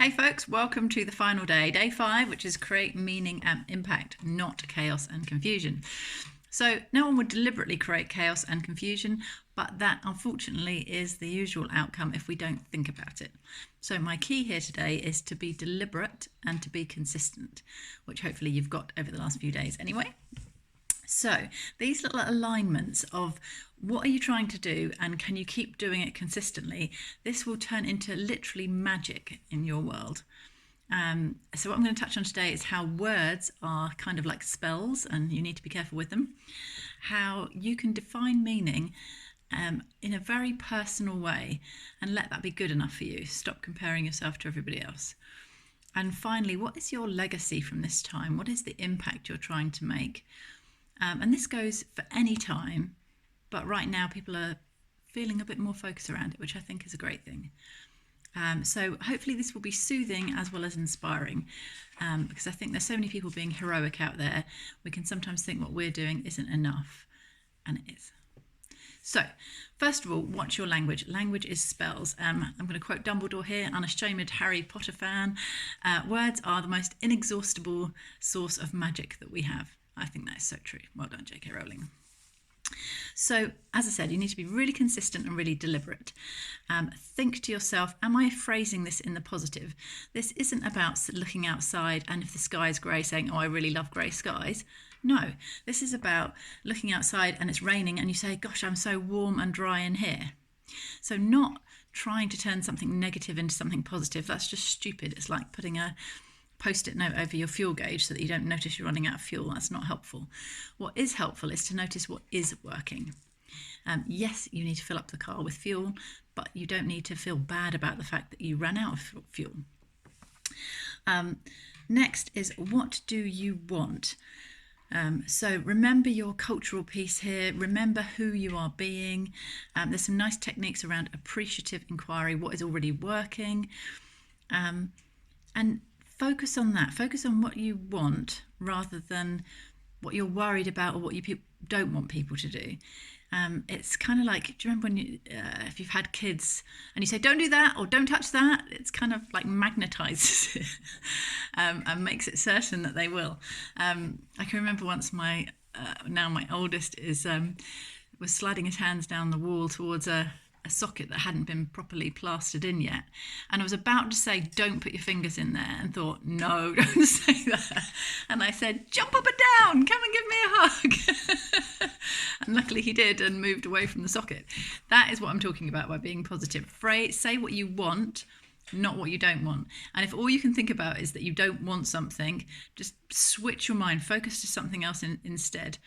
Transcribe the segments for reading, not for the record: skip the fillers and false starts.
Hey folks, welcome to the final day, day 5, which is create meaning and impact, not chaos and confusion. So no one would deliberately create chaos and confusion, but that unfortunately is the usual outcome if we don't think about it. So my key here today is to be deliberate and to be consistent, which hopefully you've got over the last few days anyway. So these little alignments of what are you trying to do and can you keep doing it consistently, this will turn into literally magic in your world. So what I'm going to touch on today is how words are kind of like spells and you need to be careful with them. How you can define meaning in a very personal way and let that be good enough for you. Stop comparing yourself to everybody else. And finally, what is your legacy from this time? What is the impact you're trying to make? And this goes for any time, but right now people are feeling a bit more focus around it, which I think is a great thing. So hopefully this will be soothing as well as inspiring, because I think there's so many people being heroic out there. We can sometimes think what we're doing isn't enough, and it is. So, first of all, what's your language? Language is spells. I'm going to quote Dumbledore here, unashamed Harry Potter fan. Words are the most inexhaustible source of magic that we have. I think that is so true. Well done, J.K. Rowling. So, as I said, you need to be really consistent and really deliberate. Think to yourself, am I phrasing this in the positive? This isn't about looking outside and if the sky is grey saying, oh, I really love grey skies. No, this is about looking outside and it's raining and you say, gosh, I'm so warm and dry in here. So not trying to turn something negative into something positive. That's just stupid. It's like putting a Post-it note over your fuel gauge so that you don't notice you're running out of fuel. That's not helpful. What is helpful is to notice what is working. Yes, you need to fill up the car with fuel, but you don't need to feel bad about the fact that you ran out of fuel. Next is, what do you want? So remember your cultural piece here. Remember who you are being. There's some nice techniques around appreciative inquiry, what is already working. And focus on that. Focus on what you want rather than what you're worried about or what you don't want people to do. It's kind of like, do you remember when if you've had kids and you say, don't do that or don't touch that? It's kind of like magnetizes it and makes it certain that they will. I can remember once my oldest was sliding his hands down the wall towards a socket that hadn't been properly plastered in yet. And I was about to say, don't put your fingers in there, and thought, no, don't say that. And I said, jump up and down, come and give me a hug. And luckily he did and moved away from the socket. That is what I'm talking about by being positive. Say what you want, not what you don't want. And if all you can think about is that you don't want something, just switch your mind, focus to something else instead.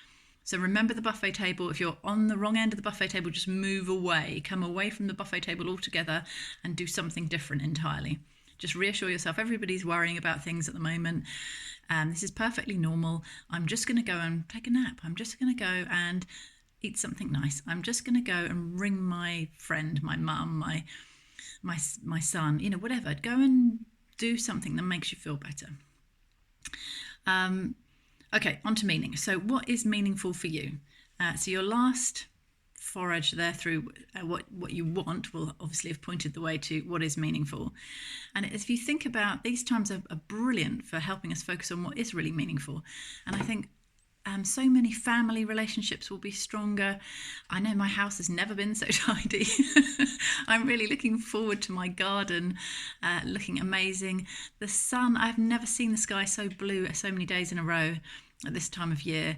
So remember the buffet table. If you're on the wrong end of the buffet table, just move away. Come away from the buffet table altogether and do something different entirely. Just reassure yourself, everybody's worrying about things at the moment. This is perfectly normal. I'm just going to go and take a nap. I'm just going to go and eat something nice. I'm just going to go and ring my friend, my mum, my son, whatever. Go and do something that makes you feel better. Okay, on to meaning. So what is meaningful for you? So your last forage there through what you want will obviously have pointed the way to what is meaningful. And if you think about, these times are brilliant for helping us focus on what is really meaningful. And I think so many family relationships will be stronger. I know my house has never been so tidy. I'm really looking forward to my garden looking amazing. The sun, I've never seen the sky so blue so many days in a row at this time of year.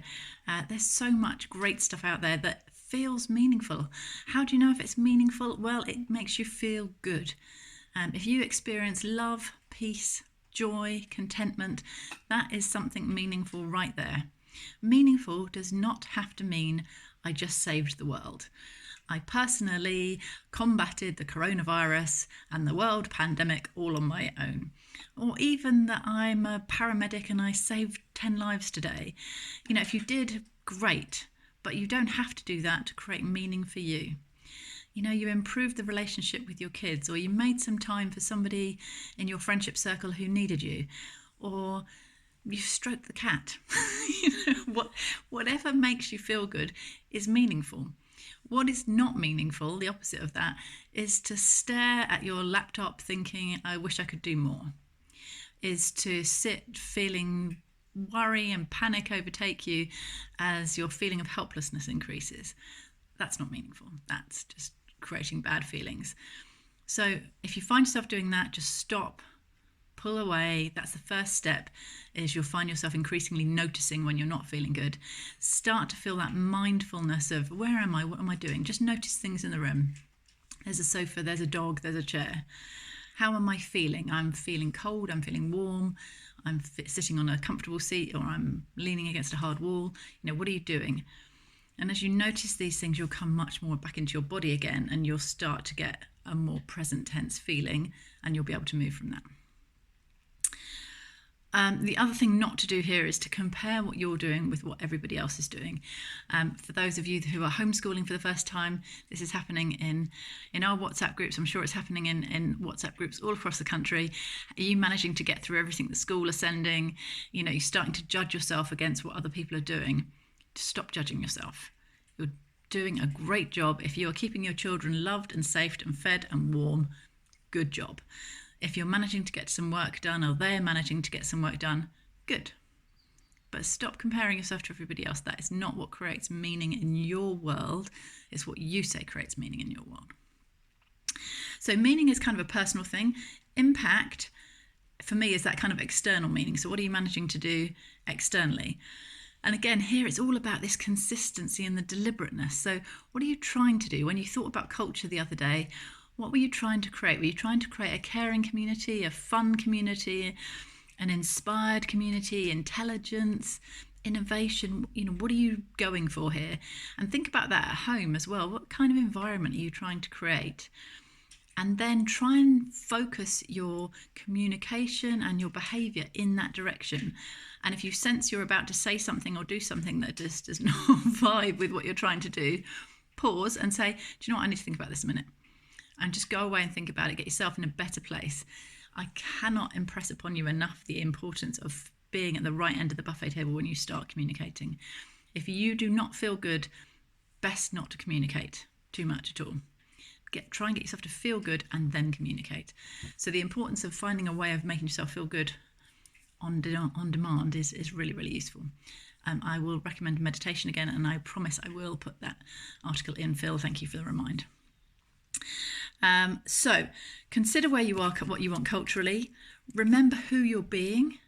There's so much great stuff out there that feels meaningful. How do you know if it's meaningful? Well, it makes you feel good. If you experience love, peace, joy, contentment, that is something meaningful right there. Meaningful does not have to mean I just saved the world. I personally combated the coronavirus and the world pandemic all on my own. Or even that I'm a paramedic and I saved 10 lives today. If you did, great, but you don't have to do that to create meaning for you. You improved the relationship with your kids, or you made some time for somebody in your friendship circle who needed you, or you stroked the cat. Whatever makes you feel good is meaningful. What is not meaningful, the opposite of that, is to stare at your laptop thinking, I wish I could do more. Is to sit feeling worry and panic overtake you as your feeling of helplessness increases. That's not meaningful. That's just creating bad feelings. So if you find yourself doing that, just stop, pull away. That's the first step, is you'll find yourself increasingly noticing when you're not feeling good. Start to feel that mindfulness of, where am I? What am I doing? Just notice things in the room. There's a sofa, there's a dog, there's a chair. How am I feeling? I'm feeling cold, I'm feeling warm, I'm sitting on a comfortable seat, or I'm leaning against a hard wall. What are you doing? And as you notice these things, you'll come much more back into your body again, and you'll start to get a more present tense feeling, and you'll be able to move from that. The other thing not to do here is to compare what you're doing with what everybody else is doing. For those of you who are homeschooling for the first time, this is happening in our WhatsApp groups. I'm sure it's happening in WhatsApp groups all across the country. Are you managing to get through everything the school are sending? You're starting to judge yourself against what other people are doing. Stop judging yourself. You're doing a great job. If you are keeping your children loved and safe and fed and warm, good job. If you're managing to get some work done, or they're managing to get some work done, good. But stop comparing yourself to everybody else. That is not what creates meaning in your world. It's what you say creates meaning in your world. So meaning is kind of a personal thing. Impact, for me, is that kind of external meaning. So what are you managing to do externally? And again, here it's all about this consistency and the deliberateness. So what are you trying to do? When you thought about culture the other day, what were you trying to create? Were you trying to create a caring community, a fun community, an inspired community, intelligence, innovation? What are you going for here? And think about that at home as well. What kind of environment are you trying to create? And then try and focus your communication and your behaviour in that direction. And if you sense you're about to say something or do something that just does not vibe with what you're trying to do, pause and say, do you know what, I need to think about this a minute. And just go away and think about it, get yourself in a better place. I cannot impress upon you enough the importance of being at the right end of the buffet table when you start communicating. If you do not feel good, best not to communicate too much at all. Try and get yourself to feel good and then communicate. So the importance of finding a way of making yourself feel good on demand is really, really useful. I will recommend meditation again, and I promise I will put that article in. Phil, thank you for the reminder. So consider where you are, what you want culturally. Remember who you're being.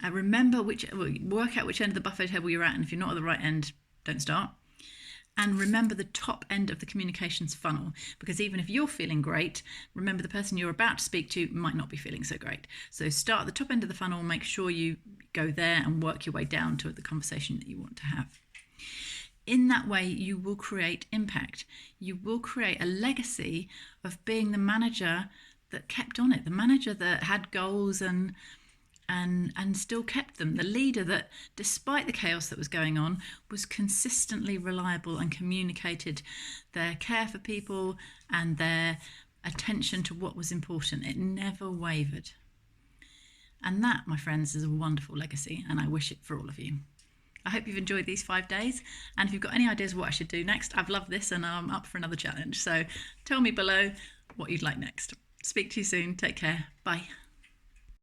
Work out which end of the buffet table you're at, and if you're not at the right end, don't start. And remember the top end of the communications funnel, because even if you're feeling great, remember the person you're about to speak to might not be feeling so great. So start at the top end of the funnel, make sure you go there and work your way down to the conversation that you want to have. In that way, you will create impact. You will create a legacy of being the manager that kept on it, the manager that had goals and still kept them, the leader that, despite the chaos that was going on, was consistently reliable and communicated their care for people and their attention to what was important. It never wavered. And that, my friends, is a wonderful legacy, and I wish it for all of you. I hope you've enjoyed these 5 days, and if you've got any ideas what I should do next, I've loved this and I'm up for another challenge. So tell me below what you'd like next. Speak to you soon. Take care. Bye.